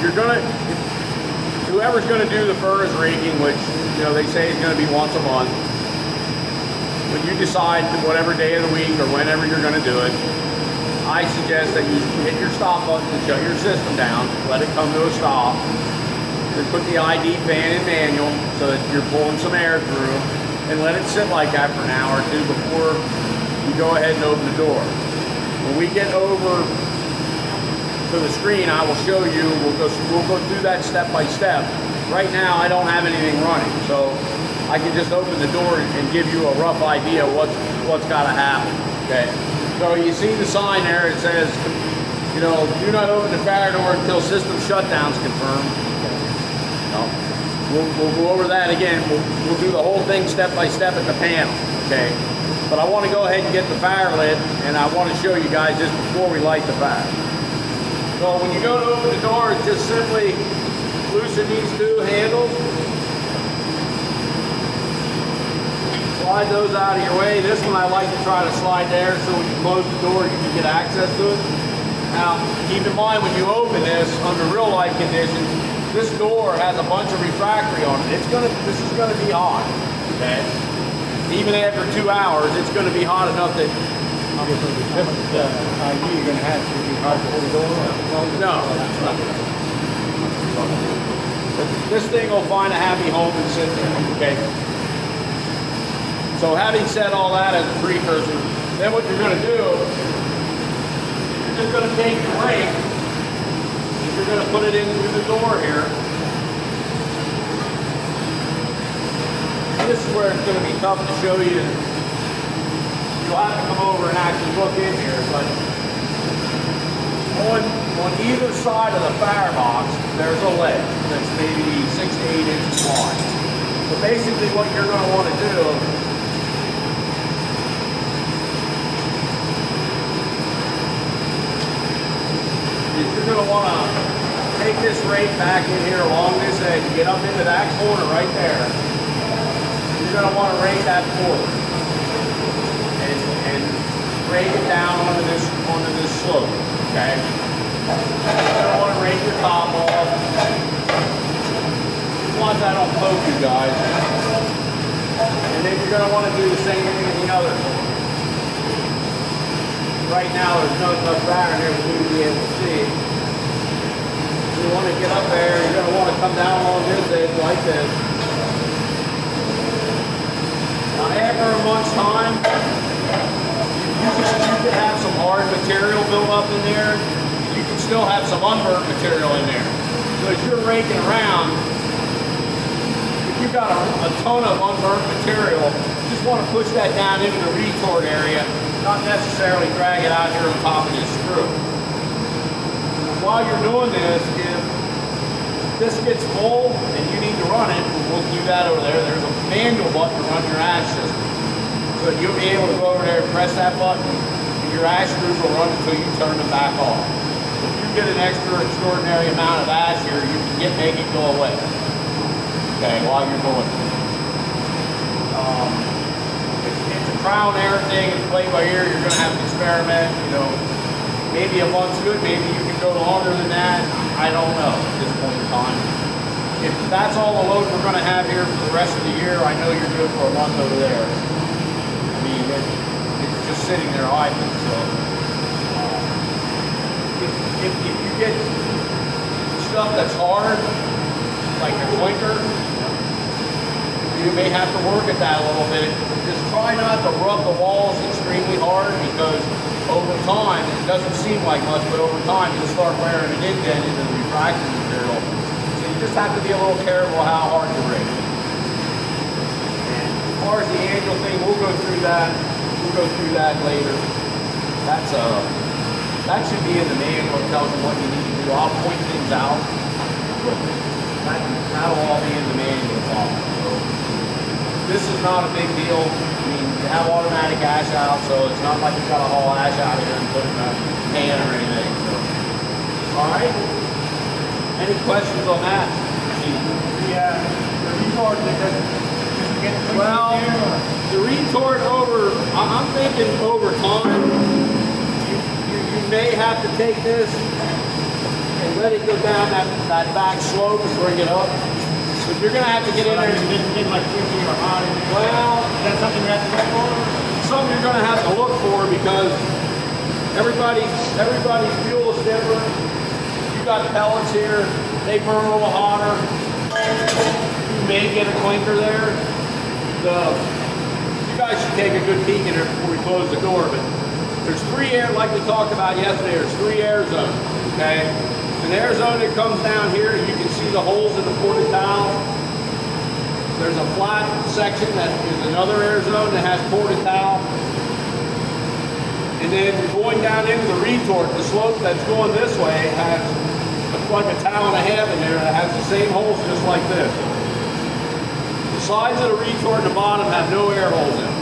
you're gonna, whoever's gonna do the furnace raking, which they say is gonna be once a month, when you decide whatever day of the week or whenever you're gonna do it, I suggest that you hit your stop button and shut your system down, let it come to a stop, then put the ID fan in manual so that you're pulling some air through, and let it sit like that for an hour or two before you go ahead and open the door. When we get over to the screen, I will show you, we'll go through that step by step. Right now, I don't have anything running, so I can just open the door and give you a rough idea of what's got to happen, okay? So you see the sign there, it says, do not open the fire door until system shutdown's confirmed. We'll go over that again. We'll do the whole thing step by step at the panel, okay? But I want to go ahead and get the fire lit, and I want to show you guys this before we light the fire. So when you go to open the door, it's just simply loosen these two handles. Slide those out of your way. This one I like to try to slide there so when you close the door you can get access to it. Now keep in mind when you open this under real life conditions, this door has a bunch of refractory on it. This is gonna be hot. Okay? Even after 2 hours, it's gonna be hot enough that You're going to have to be hard to hold the door? no, it's not. This thing will find a happy home and sit there, okay? So having said all that as a precursor, then what you're going to do, you're just going to take your rake, and you're going to put it in through the door here. This is where it's going to be tough to show you. You'll have to come over and actually look in here, but on either side of the firebox, there's a ledge that's maybe 6 to 8 inches wide. So basically what you're going to want to do is you're going to want to take this rake back in here along this edge, get up into that corner right there. You're going to want to rake that forward. And rake it down onto this slope, okay? You're going to want to rake your top off. As long as I don't poke you guys. And then you're going to want to do the same thing in the other corner. Right now there's not enough fire in here for you to be able to see. You want to get up there, you're going to want to come down along this edge like this. Now after a month's time, you could have some hard material built up in there. You can still have some unburnt material in there. So as you're raking around, if you've got a ton of unburnt material, you just want to push that down into the retort area, not necessarily drag it out here on top of this screw. While you're doing this, if this gets full and you need to run it, we'll do that over there. There's a manual button to run your ash system. So you'll be able to go over there and press that button, and your ash screws will run until you turn them back off. If you get an extraordinary amount of ash here, you can make it go away. Okay, while you're doing it. It's a trial and error thing, it's play by ear, you're going to have to experiment, maybe a month's good, maybe you can go longer than that, I don't know at this point in time. If that's all the load we're going to have here for the rest of the year, I know you're good for a month over there. It's just sitting there idling. So if you get stuff that's hard, like your clinker, you may have to work at that a little bit. Just try not to rub the walls extremely hard, because over time, it doesn't seem like much, but over time you'll start wearing an indent into the refractory material. So you just have to be a little careful how hard you rake. As far as the annual thing, we'll go through that. We'll go through that later. That should be in the manual. It tells you what you need to do. I'll point things out, but that'll all be in the manual. So this is not a big deal. I mean, you have automatic ash out, so it's not like you've got to haul ash out of here and put it in a can or anything. So, all right. Any questions on that? The retort that doesn't. Well, the retort I'm thinking over time, you may have to take this and let it go down that back slope and bring it up. But you're gonna have to get in there. You didn't get like quickly or hot. Well, Is that something you have to look for? something you're gonna have to look for because everybody's fuel is different. You got pellets here, they burn a little hotter. You may get a clinker there. You guys should take a good peek in there before we close the door, but there's three air, like we talked about yesterday, there's three air zones, okay? An air zone that comes down here, you can see the holes in the ported towel. There's a flat section that is another air zone that has ported towel. And then going down into the retort, the slope that's going this way has like a towel and a half in there that has the same holes just like this. The sides of the retort and the bottom have no air holes in them.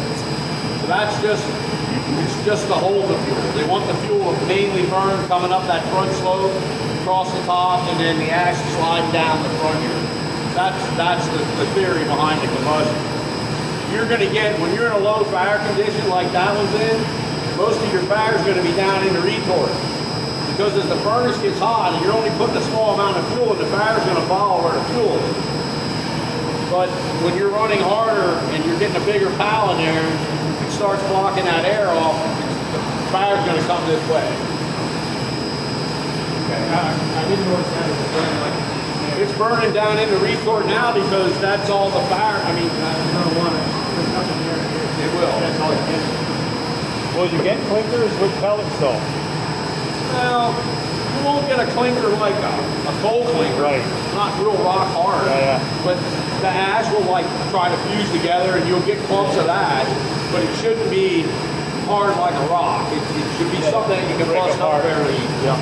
So that's just to hold the fuel. They want the fuel to mainly burn coming up that front slope, across the top, and then the ash sliding down the front here. That's the theory behind the combustion. You're going to get, when you're in a low fire condition like that one's in, most of your fire is going to be down in the retort. Because as the furnace gets hot and you're only putting a small amount of fuel in, the fire is going to follow where the fuel is. But when you're running harder and you're getting a bigger pile in there, it starts blocking that air off, the fire's going to come this way. Okay. I didn't notice that it was burning like. It's burning down in the retort now because that's all the fire. I mean, You're gonna want to put something here. it will. That's all you get. Will you get clinkers with pellets though? Well, you won't get a clinker like a coal clinker. Right. Not real rock hard. Yeah. But the ash will like try to fuse together and you'll get clumps of that. But it shouldn't be hard like a rock. It should be something that you can Break bust up apart. fairly easy. Yeah.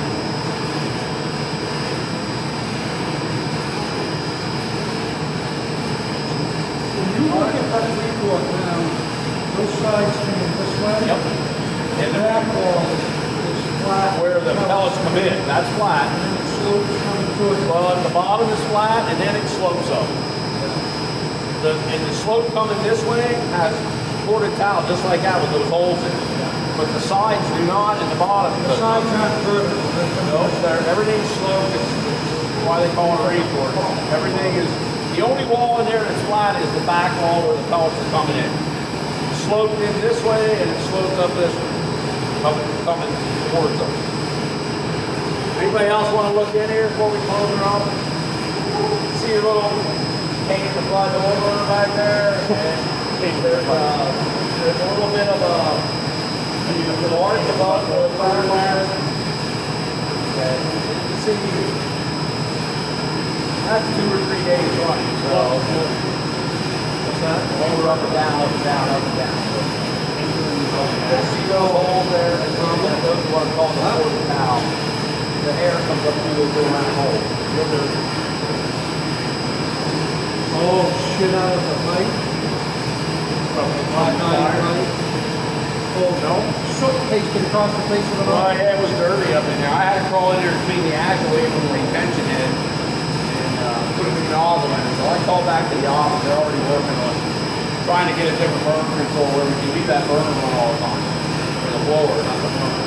When you look at that retort now, those sides coming this way. Yep. And that wall is flat. Where the pellets come in, that's flat. And it slopes coming towards. Well, at the bottom is flat and then it slopes up. And the slope coming this way has ported towel just like that with those holes in it. But the sides do not and the bottom The does not. sides aren't vertical. No, everything's sloped. It's why they call it a retort. Everything is, the only wall in there that's flat is the back wall where the pellets are coming in. It's sloped in this way and it's sloped up this way, coming towards us. Anybody else want to look in here before we close it off? See a little paint the blood over back there, and there's a little bit of a arch above the fireplace. Okay, you see, that's 2 or 3 days running, so what's that? Over, up and down, up and down, up and down. You see those holes there, and those are what are called the ported towel. The air comes up through those little round holes. Oh, shit out of the pipe. Black iron pipe. Oh, No? soot pasted across the face of the Well, pipe. yeah, it was dirty up in there. I had to crawl in there to clean the ash away from the retention head and put a new nozzle in it. So I called back to the office. They're already working on trying to get a different burner control where we can leave that burner on all the time. Or the blower, not the burner.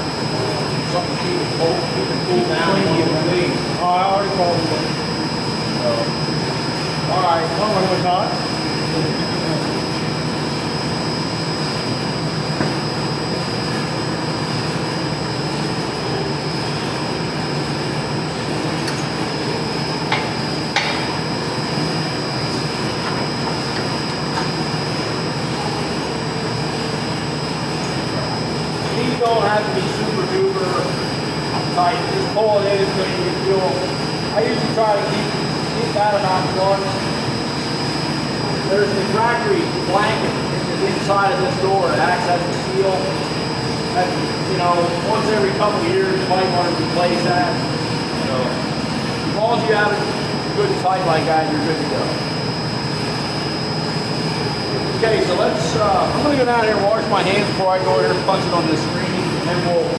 Something to keep it cold, keep it cool down and keep it clean. Oh, I already called him. So, all right. Oh, when it was hot? These don't have to be super duper tight. Just pull it in until you can feel. I usually try to keep that about one. There's the factory blanket inside of this door that acts as a seal. That, you know, once every couple of years you might want to replace that. So as long as you have it good and tight like that, you're good to go. Okay, so let's, I'm going to go down here and wash my hands before I go here and punch it on this screen, and then we'll